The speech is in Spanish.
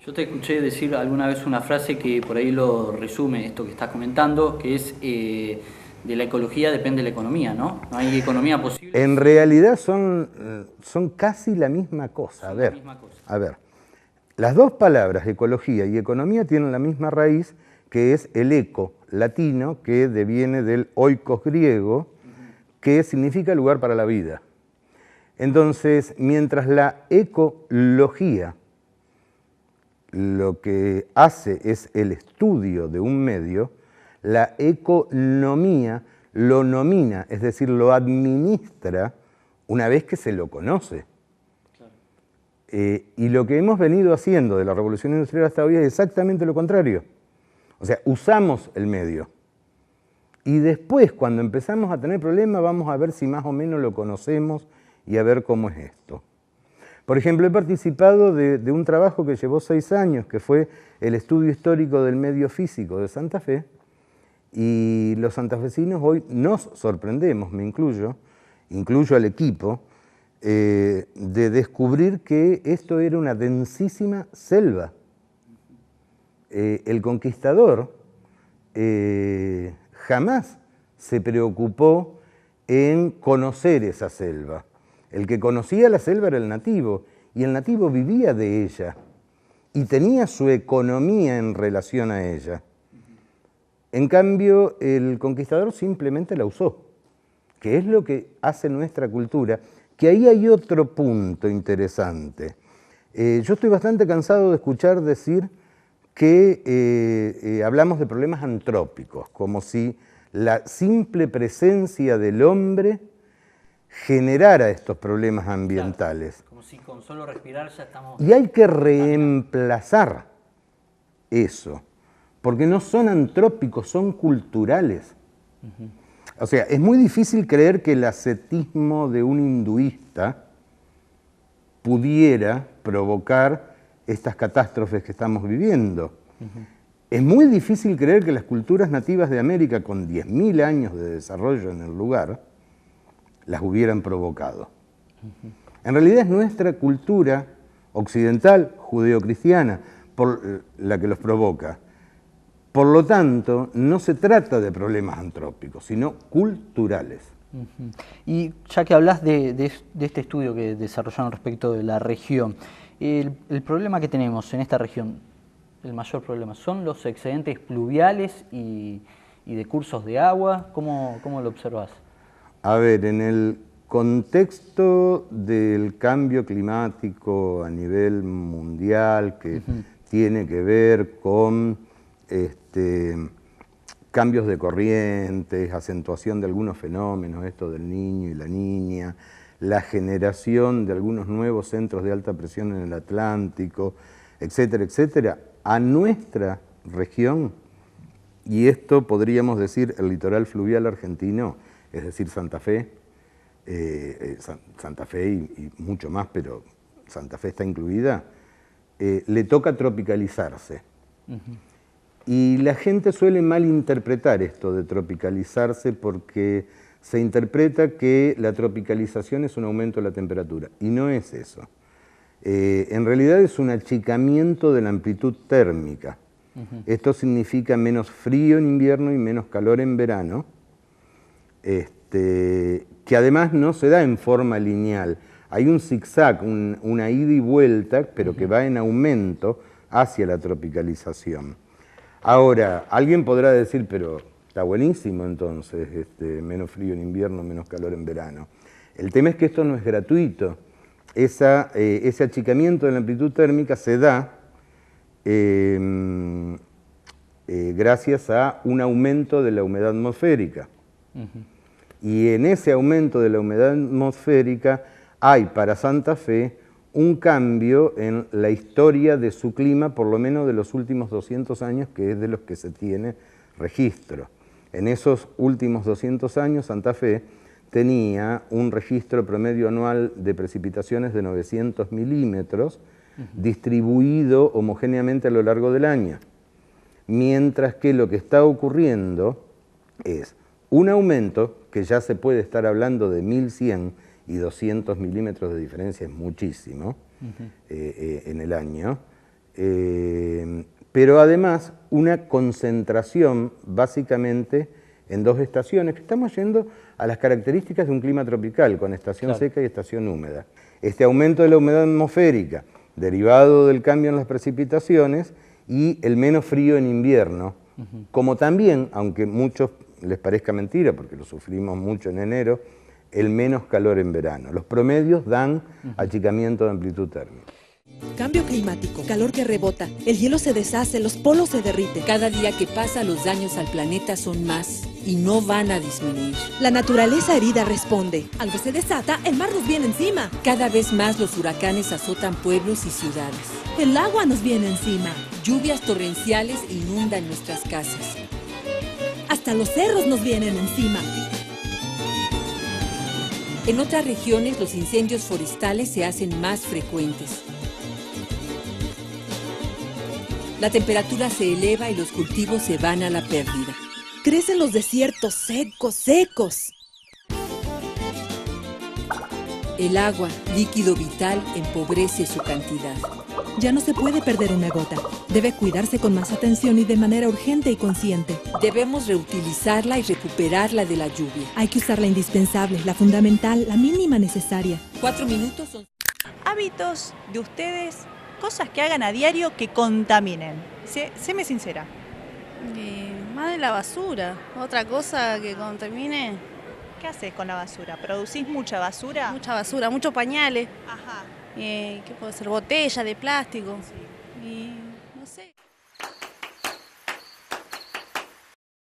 Yo te escuché decir alguna vez una frase que por ahí lo resume esto que estás comentando, que es de la ecología depende la economía, ¿no? No hay economía posible En sin... realidad son casi la misma cosa. Son la misma cosa. A ver, las dos palabras, ecología y economía, tienen la misma raíz, que es el eco latino, que deviene del oikos griego, que significa lugar para la vida. Entonces, mientras la ecología lo que hace es el estudio de un medio, la economía lo nomina, es decir, lo administra una vez que se lo conoce. Claro. Y lo que hemos venido haciendo de la revolución industrial hasta hoy es exactamente lo contrario. O sea, usamos el medio. Y después, cuando empezamos a tener problemas, vamos a ver si más o menos lo conocemos y a ver cómo es esto. Por ejemplo, he participado de un trabajo que llevó 6 años, que fue el estudio histórico del medio físico de Santa Fe, y los santafesinos hoy nos sorprendemos, me incluyo al equipo, de descubrir que esto era una densísima selva. El conquistador jamás se preocupó en conocer esa selva. El que conocía la selva era el nativo, y el nativo vivía de ella, y tenía su economía en relación a ella. En cambio, el conquistador simplemente la usó, que es lo que hace nuestra cultura, que ahí hay otro punto interesante. Yo estoy bastante cansado de escuchar decir que hablamos de problemas antrópicos, como si la simple presencia del hombre generara estos problemas ambientales. Claro, como si con solo respirar ya estamos... Y hay que reemplazar eso, porque no son antrópicos, son culturales. O sea, es muy difícil creer que el ascetismo de un hinduista pudiera provocar estas catástrofes que estamos viviendo. Es muy difícil creer que las culturas nativas de América, con 10.000 años de desarrollo en el lugar, las hubieran provocado. En realidad es nuestra cultura occidental, judeocristiana, por la que los provoca. Por lo tanto, no se trata de problemas antrópicos, sino culturales. Y ya que hablas de este estudio que desarrollaron respecto de la región, el problema que tenemos en esta región, el mayor problema, ¿son los excedentes pluviales y de cursos de agua? ¿Cómo lo observas? A ver, en el contexto del cambio climático a nivel mundial, que tiene que ver con cambios de corrientes, acentuación de algunos fenómenos, esto del niño y la niña, la generación de algunos nuevos centros de alta presión en el Atlántico, etcétera, etcétera, a nuestra región, y esto podríamos decir el litoral fluvial argentino, es decir, Santa Fe, y mucho más, pero Santa Fe está incluida, le toca tropicalizarse. Y la gente suele malinterpretar esto de tropicalizarse porque se interpreta que la tropicalización es un aumento de la temperatura, y no es eso. En realidad es un achicamiento de la amplitud térmica. Esto significa menos frío en invierno y menos calor en verano, que además no se da en forma lineal. Hay un zigzag, una ida y vuelta, pero que va en aumento hacia la tropicalización. Ahora, alguien podrá decir, pero está buenísimo entonces, menos frío en invierno, menos calor en verano. El tema es que esto no es gratuito. Ese achicamiento de la amplitud térmica se da gracias a un aumento de la humedad atmosférica. Y en ese aumento de la humedad atmosférica hay para Santa Fe un cambio en la historia de su clima, por lo menos de los últimos 200 años, que es de los que se tiene registro. En esos últimos 200 años, Santa Fe tenía un registro promedio anual de precipitaciones de 900 milímetros, distribuido homogéneamente a lo largo del año. Mientras que lo que está ocurriendo es un aumento, que ya se puede estar hablando de 1.100 y 200 milímetros de diferencia, es muchísimo en el año, pero además una concentración básicamente en dos estaciones, que estamos yendo a las características de un clima tropical, con estación seca y estación húmeda. Este aumento de la humedad atmosférica, derivado del cambio en las precipitaciones, y el menos frío en invierno, como también, aunque a muchos les parezca mentira, porque lo sufrimos mucho en enero, el menos calor en verano. Los promedios dan achicamiento de amplitud térmica. Cambio climático, calor que rebota, el hielo se deshace, los polos se derriten. Cada día que pasa los daños al planeta son más y no van a disminuir. La naturaleza herida responde. Algo se desata, el mar nos viene encima. Cada vez más los huracanes azotan pueblos y ciudades. El agua nos viene encima. Lluvias torrenciales inundan nuestras casas. Hasta los cerros nos vienen encima. En otras regiones los incendios forestales se hacen más frecuentes. La temperatura se eleva y los cultivos se van a la pérdida. Crecen los desiertos secos. El agua, líquido vital, empobrece su cantidad. Ya no se puede perder una gota. Debe cuidarse con más atención y de manera urgente y consciente. Debemos reutilizarla y recuperarla de la lluvia. Hay que usar la indispensable, la fundamental, la mínima necesaria. 4 minutos son... Hábitos de ustedes, cosas que hagan a diario que contaminen. Séme sincera. Más de la basura. Otra cosa que contamine. ¿Qué haces con la basura? ¿Producís mucha basura? Mucha basura, muchos pañales. Ajá. ¿Qué puede ser? Botella de plástico. Sí. Y